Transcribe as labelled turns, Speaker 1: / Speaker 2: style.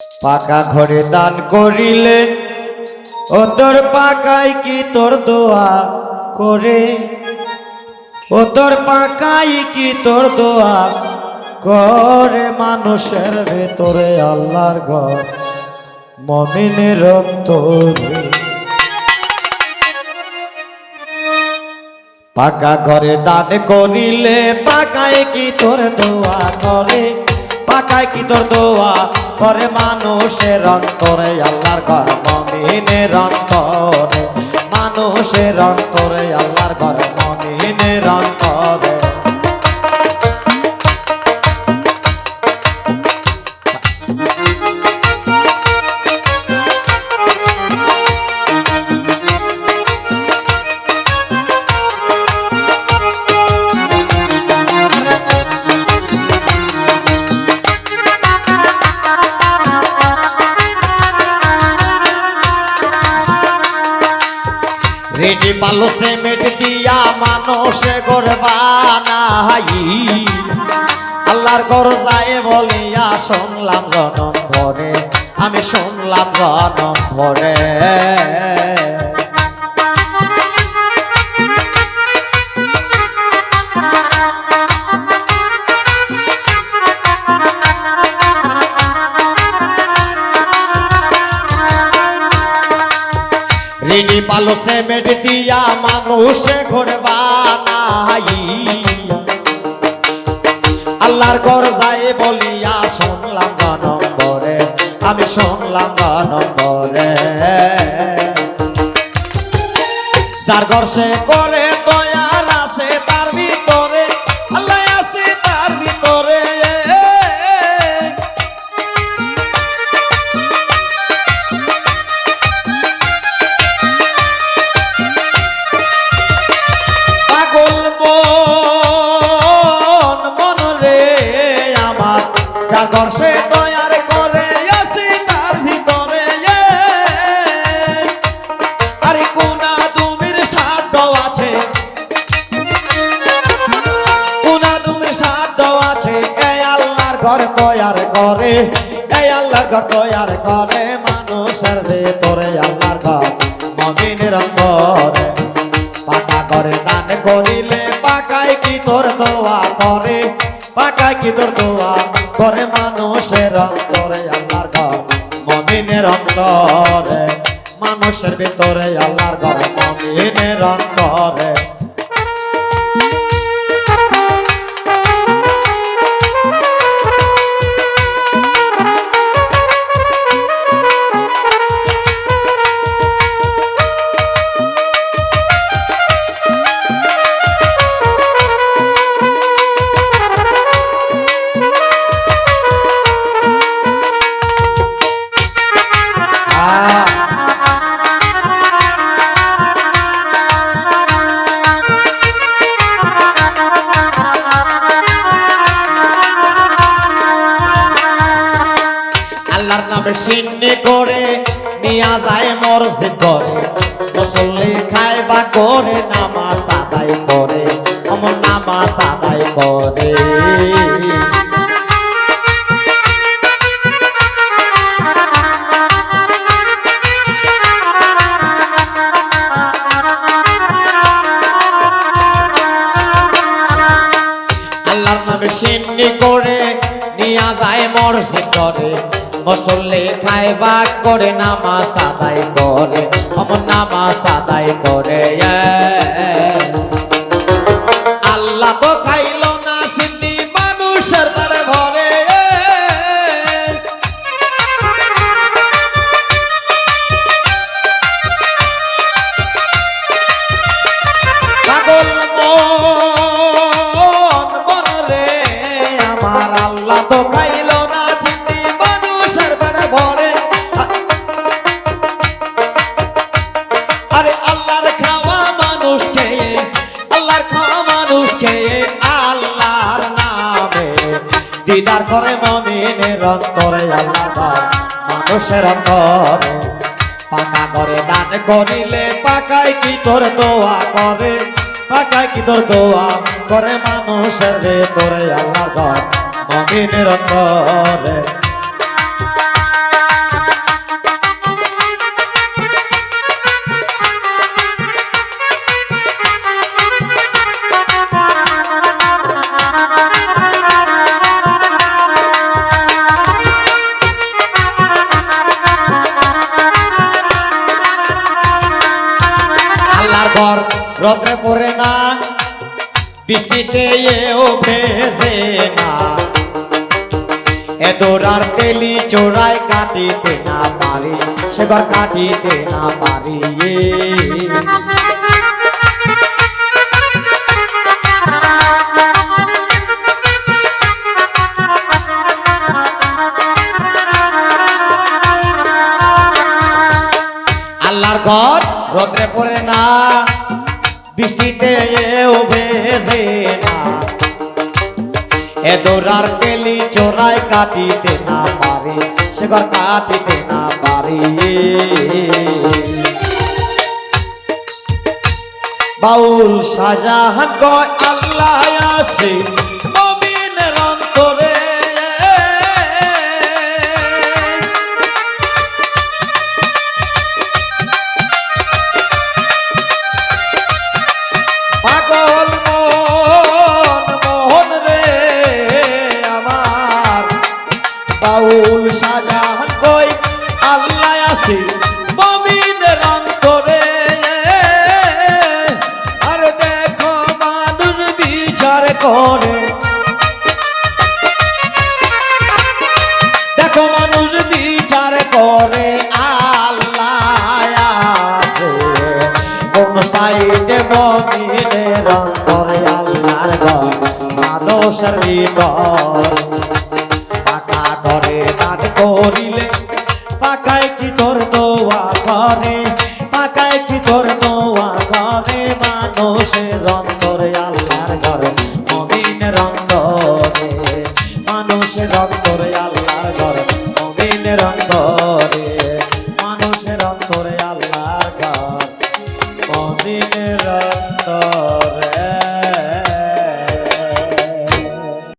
Speaker 1: পাকা ঘরে দান করিলে ও তোর পাকাই কি তোর দোয়া করে, ও তোর পাকাই কি তোর দোয়া করে। মানুষের ভেতরে আল্লাহর ঘর, মুমিনের অন্তরে। পাকা ঘরে দান করিলে পাকাই কি তোর দোয়া করে, পাকাই কি তোর দোয়া করে। মানুষের অন্তরে আল্লাহর ঘর, মুমিনের অন্তরে। মানুষের অন্তরে আল্লাহর ঘর, মুমিনের অন্তরে। রেডি বালু সিমেন্ট দিয়া মানুষে ঘর বানাই, আল্লাহর ঘর যায় বলিয়া শুনলাম জনম ভরে, আমি শুনলাম জনম ভরে। রেডি বালু সিমেন্ট দিয়া মানুষে ঘর বানাই, আল্লাহর ঘর যায় বলিয়া শুনলাম জনম ভরে, আমি শুনলাম জনম ভরে। যার ঘর সে করে দয়ার আছে তার ভিতরে, আল্লাহ আছে তার ভিতরে। যার ঘর সে তৈয়ার করে আছে তার ভিতরে, আরে কোনা তুমির সাধ্য আছে, কোনা তুমির সাধ্য আছে। এই আল্লাহর ঘর তৈয়ার করে, এই আল্লাহর ঘর তৈয়ার করে। মানুষের ভেতরে আল্লাহর ঘর, মুমিনের অন্তরে। পাকা করে দান করিলে পাকাই কি তোর দোয়া করে, পাকাই কি তোর দোয়া করে। মানুষের অন্তরে আল্লাহর ঘর, মুমিনের অন্তরে। মানুষের ভিতরে আল্লাহর ঘর, মুমিনের অন্তরে। আল্লাহর নামে সিন্নি করে নিয়া যায় মসজিদ করে, মুসল্লি খায়বা করে নামাজ আদায় করে, অমন নামাজ আদায় করে। আল্লাহর নামে সিন্নি করে নিয়া যায় মসজিদ করে, মুসল্লি খায়বা করে নামাজ আদায় করে, অমন নামাজ আদায় করে। আল্লাহ তো খাইল না সিন্নি মানুষের ঘরে ভরে, পাগল মন মনরে আমার। আল্লাহ তো খাইল না সিন্নি মানুষের ঘরে ভরে, আরে আল্লাহর খাওয়া মানুষ খেয়ে, আল্লাহর খাওয়া মানুষ খেয়ে আল্লাহর নামে দিদার করে মুমিনের অন্তরে। আল্লাহর ঘর, মানুষের অন্তরে। পাকা করে দান করিলে পাকাই কি তোর দোয়া করে, পাকাই কি তোর দোয়া করে। মানুষের ভেতরে আল্লাহর ঘর, মুমিনের অন্তরে। ঘর রোদ্রে পড়ে না, বৃষ্টিতে এও ভেসে না, এ দৌড়ার তেলি চোরাই কাটিতে না পারি, সে ঘর কাটিতে না পারি। আল্লাহর ঘর রোদ্রে পড়ে না, বৃষ্টিতে এও ভেসে না, এ দৌড়ার তেলি চোরাই কাটিতে না পারি, সে ঘর কাটিতে না পারি। বাউল শাহজাহান কয় আল্লাহ আছে মুমিনের অন্তরে, পাগল মন মোহন রে আমার। বাউল শাহজাহান কই আল্লাহ আছে মুমিনের অন্তরে, আর দেখো মানুষ বিচার করে, দেখো মানুষ বিচার করে আল্লাহ আছে কোন সাইডে মুমিনের অন্তরে। আল্লাহর ঘর মানুষের ভিতর, পাকা করে দাঁত করিলে পাকায় কি তোর দোয়া করে, পাকায় কি তোর দোয়া করে মানুষের অন্তরে। আল্লাহর ঘর মুমিনের অন্তরে, মানুষের অন্তরে আল্লাহর ঘর মুমিনের অন্তরে, মানুষের অন্তরে আল্লাহর ঘর মুমিনের অন্তরে।